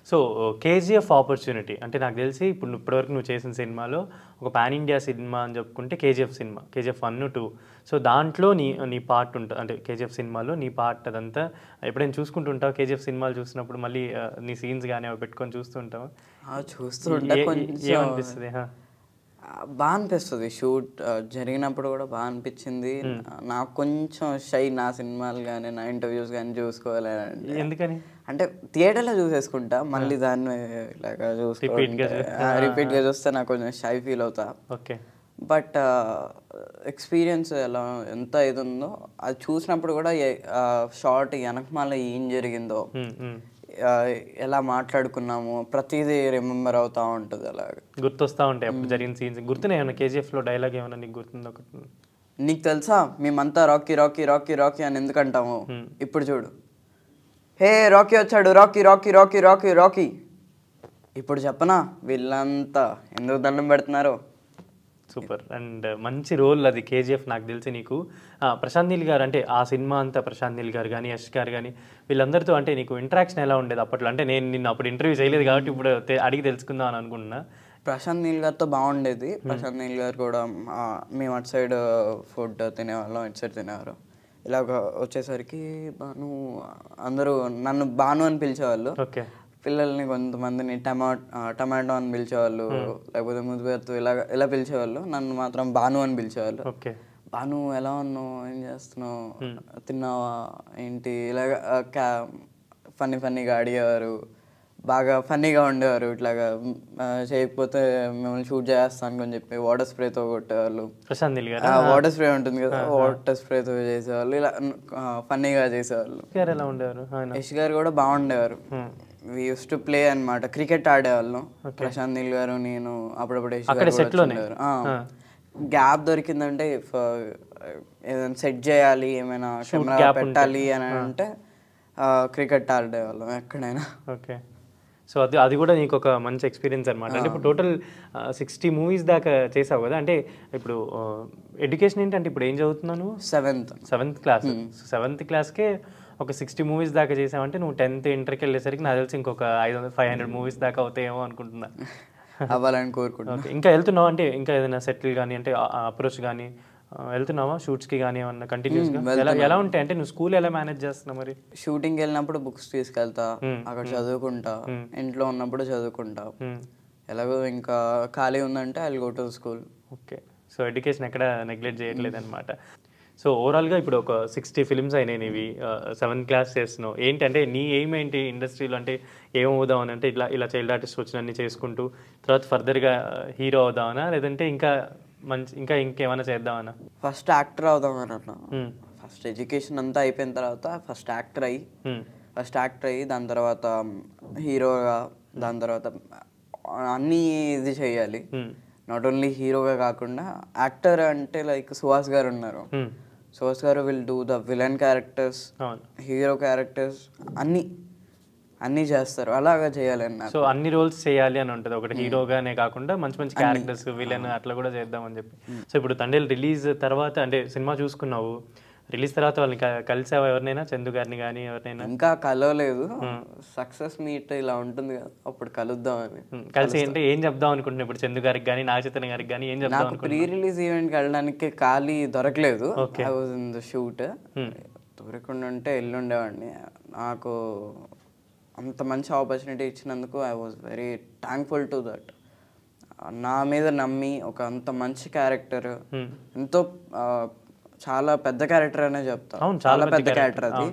So KGF opportunity అంటే నాకు తెలిసి ఇప్పుడు ఇప్పటివరకు నువ్వు చేసిన సినిమాలో ఒక పాన్ ఇండియా సినిమా అని చెప్పుకుంటే కేజీఎఫ్ సినిమా, కేజీఎఫ్ 1, 2. సో దాంట్లో నీ నీ పార్ట్ ఉంటుంది, అంటే కేజీఎఫ్ సినిమాలో నీ పార్ట్ అదంతా ఎప్పుడైనా చూసుకుంటుంటావు? కేజీఎఫ్ సినిమాలు చూసినప్పుడు మళ్ళీ నీ సీన్స్ కానీ అవి పెట్టుకొని చూస్తుంటావు? చూస్తూ ఉంటా. కొంచెం ఏమనిపిస్తుంది? బాగా అనిపిస్తుంది. షూట్ జరిగినప్పుడు కూడా బాగా అనిపించింది. నాకు కొంచెం షై నా సినిమాలు కానీ నా ఇంటర్వ్యూస్ కానీ చూసుకోవాలి. ఎందుకని అంటే థియేటర్లో చూసేసుకుంటా, మళ్ళీ దాన్ని ఇలాగా రిపీట్గా చూస్తే నాకు కొంచెం షై ఫీల్ అవుతా. ఓకే. బట్ ఎక్స్పీరియన్స్ ఎలా ఎంత ఇది ఉందో అది చూసినప్పుడు కూడా షార్ట్ వెనకమాల ఏం జరిగిందో, ఎలా మాట్లాడుకున్నాము, ప్రతిదీ రిమెంబర్ అవుతా ఉంటుంది. అలాగే గుర్తొస్తూ ఉంటాయి అప్పుడు జరిగిన సీన్స్. గుర్తున్నాయి ఏమన్నా కేజీఎఫ్లో డైలాగ్ ఏమన్నా నీకు గుర్తుంది ఒకటి? నీకు తెలుసా మేమంతా రాకీ రాకీ రాకీ రాకీ అని ఎందుకంటాము, ఇప్పుడు చూడు, హే రాకీ వచ్చాడు, Rocky Rocky Rocky Rocky Rocky. ఇప్పుడు చెప్పనా వీళ్ళంతా ఎందుకు దండం పెడుతున్నారు? సూపర్. అండ్ మంచి రోల్ అది కేజీఎఫ్. నాకు తెలిసి నీకు ప్రశాంత్ నీల్ గారు, అంటే ఆ సినిమా అంతా ప్రశాంత్ నీల్ గారు కానీ యష్ గారు కానీ వీళ్ళందరితో అంటే నీకు ఇంటరాక్షన్ ఎలా ఉండేది అప్పట్లో? అంటే నేను నిన్ను అప్పుడు ఇంటర్వ్యూ చేయలేదు కాబట్టి ఇప్పుడు అడిగి తెలుసుకుందాం అని అనుకుంటున్నా. ప్రశాంత్ నీల్ గారితో బాగుండేది. ప్రశాంత్ నీల్ గారు కూడా మేము అటు సైడ్ ఫుడ్ తినేవాళ్ళం, ఇటు సైడ్ తినేవారు. ఇలాగ వచ్చేసరికి బాను అందరూ నన్ను బాను అని పిలిచేవాళ్ళు. ఓకే. పిల్లల్ని కొంతమందిని టమాటో అని పిలిచేవాళ్ళు, లేకపోతే ముద్దు పేరుతో ఇలా పిలిచేవాళ్ళు. నన్ను మాత్రం బాను అని పిలిచేవాళ్ళు. ఓకే. బాను ఎలా ఉన్నావు, ఏం చేస్తున్నావు, తిన్నావా ఏంటి, ఇలాగ ఫన్నీగా అడిగేవారు. బాగా ఫన్నీగా ఉండేవారు. ఇట్లాగా చేయకపోతే మిమ్మల్ని షూట్ చేస్తాను అని చెప్పి వాటర్ స్ప్రేతో కొట్టేవాళ్ళు. ప్రశాంత్ నీల్ గారు వాటర్ స్ప్రే ఉంటుంది కదా, వాటర్ స్ప్రేతో చేసేవాళ్ళు. ఇలా ఫన్నీగా చేసేవాళ్ళు. ఎలా ఉండేవారు? యష్ గారు కూడా బాగుండేవారు. వి యూస్ టు ప్లే అనమాట, క్రికెట్ ఆడేవాళ్ళం. ప్రశాంత్ నీల్ గారు నేను అప్పుడప్పుడు యష్ గారు గ్యాప్ దొరికిందంటే ఏదైనా సెట్ చేయాలి, ఏమైనా కెమెరా పెట్టాలి అని అంటే క్రికెట్ ఆడేవాళ్ళం ఎక్కడైనా. ఓకే. సో అది కూడా నీకు ఒక మంచి ఎక్స్పీరియన్స్ అనమాట. అంటే ఇప్పుడు టోటల్ 60 మూవీస్ దాకా చేసావు కదా. అంటే ఇప్పుడు ఎడ్యుకేషన్ ఏంటంటే ఇప్పుడు ఏం చదువుతున్నాను? Seventh class. 7th క్లాస్కే ఒక 60 మూవీస్ దాకా చేసావంటే నువ్వు 10th ఇంటర్కి వెళ్ళేసరికి నాకు తెలిసి ఇంకొక 500 మూవీస్ దాకా అవుతాయేమో అనుకుంటున్నా. అవ్వాలని కోరుకుంటున్నా. ఇంకా వెళ్తున్నావు అంటే ఇంకా ఏదైనా సెటిల్ కానీ అంటే అప్రోచ్ కానీ వెళ్తున్నావా షూట్స్కి కానీ ఏమన్నా కంటిన్యూస్గా? ఎలా ఉంటాయి అంటే నువ్వు స్కూల్ ఎలా మేనేజ్ చేస్తున్నావు మరి? షూటింగ్కి వెళ్ళినప్పుడు బుక్స్ తీసుకెళ్తా, అక్కడ చదువుకుంటా. ఇంట్లో ఉన్నప్పుడు చదువుకుంటా. ఎలాగో ఇంకా ఖాళీ ఉందంటే I will go to school. Okay. So education ఎక్కడ నెగ్లెక్ట్ చేయట్లేదు అనమాట. సో ఓవరాల్గా ఇప్పుడు ఒక 60 ఫిల్మ్స్ అయినాయి నీవి, 7th క్లాస్ చేస్తున్నావు. ఏంటంటే నీ ఎయిమ్ ఏంటి ఇండస్ట్రీలో? అంటే ఏమవుదామని, అంటే ఇలా చైల్డ్ ఆర్టిస్ట్ వచ్చినన్ని చేసుకుంటూ తర్వాత ఫర్దర్గా హీరో అవుదామనా, లేదంటే ఇంకేమైనా చేద్దామన్నా? ఫస్ట్ యాక్టర్ అవుదామని అన్నా. ఫస్ట్ ఎడ్యుకేషన్ అంతా అయిపోయిన తర్వాత ఫస్ట్ యాక్టర్ అయ్యి దాని తర్వాత హీరోగా, దాని తర్వాత అన్నీ ఇది చేయాలి. నాట్ ఓన్లీ హీరోగా కాకుండా యాక్టర్ అంటే లైక్ సుహాస్ గారు ఉన్నారు. సుహాస్ గారు will do the villain characters, hero characters, అన్నీ చేస్తారు. అలాగా చేయాలని. సో అన్ని రోల్స్ చేయాలి అని ఉంటుంది. ఒకటి హీరోగానే కాకుండా మంచి క్యారెక్టర్స్, విలన్ అట్లా కూడా చేద్దామని చెప్పి. సో ఇప్పుడు తండేల్ రిలీజ్ తర్వాత అంటే సినిమా చూసుకున్నావు, రిలీజ్ తర్వాత వాళ్ళని కలిసావా ఎవరినైనా? చందు గారిని కానీ ఎవరినైనా? ఇంకా కలవలేదు. సక్సెస్ మీట్ ఇలా ఉంటుంది కదా, అప్పుడు కలుద్దామని. కలిసి అంటే ఏం చెప్దాం అనుకుంటున్నా ఇప్పుడు చందు గారికి కానీ నాగచైతన్య గారికి కానీ ఏం చెప్దాం అనుకుంటున్నా? ప్రీ రిలీజ్ ఈవెంట్కి వెళ్ళడానికి ఖాళీ దొరకలేదు. I was in the shoot. దొరకకుండా ఉంటే వెళ్ళుండేవాడిని. నాకు అంత మంచి ఆపర్చునిటీ ఇచ్చినందుకు I was very thankful to that. నా మీద నమ్మి ఒక అంత మంచి క్యారెక్టర్, ఎంతో చాలా పెద్ద క్యారెక్టర్ అనే చెప్తా, చాలా పెద్ద క్యారెక్టర్ అది.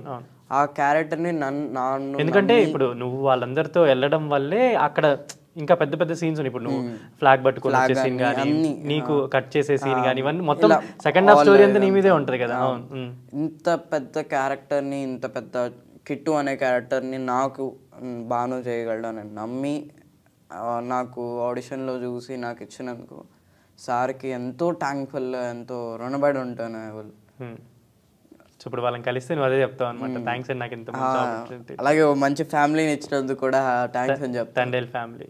ఆ క్యారెక్టర్ని నన్ను ఎందుకంటే ఇప్పుడు నువ్వు వాళ్ళందరితో వెళ్ళడం వల్లే అక్కడ ఇంకా పెద్ద సీన్స్ ఉన్నాయి. ఇప్పుడు నువ్వు ఫ్లాగ్ పట్టుకుని సీన్ కానీ, నీకు కట్ చేసే సీన్ కానీ, ఇవన్నీ మొత్తం సెకండ్ హాఫ్ స్టోరీ అంతా నీ మీదే ఉంటుంది కదా. ఇంత పెద్ద క్యారెక్టర్ని, ఇంత పెద్ద కిట్టు అనే క్యారెక్టర్ని నాకు బాను చేయగలడని నమ్మి నాకు ఆడిషన్లో చూసి నాకు ఇచ్చినందుకు సార్కి ఎంతో థ్యాంక్ఫుల్, ఎంతో రుణపడి ఉంటాను. సో ఇప్పుడు వాళ్ళని కలిస్తే నువ్వు అదే చెప్తావు అనమాట, థ్యాంక్స్ అండి నాకు ఇంత మంచి ఆపర్చునిటీ. అలాగే మంచి ఫ్యామిలీని ఇచ్చినందుకు కూడా థ్యాంక్స్ అని చెప్తాను. తండేల్ ఫ్యామిలీ.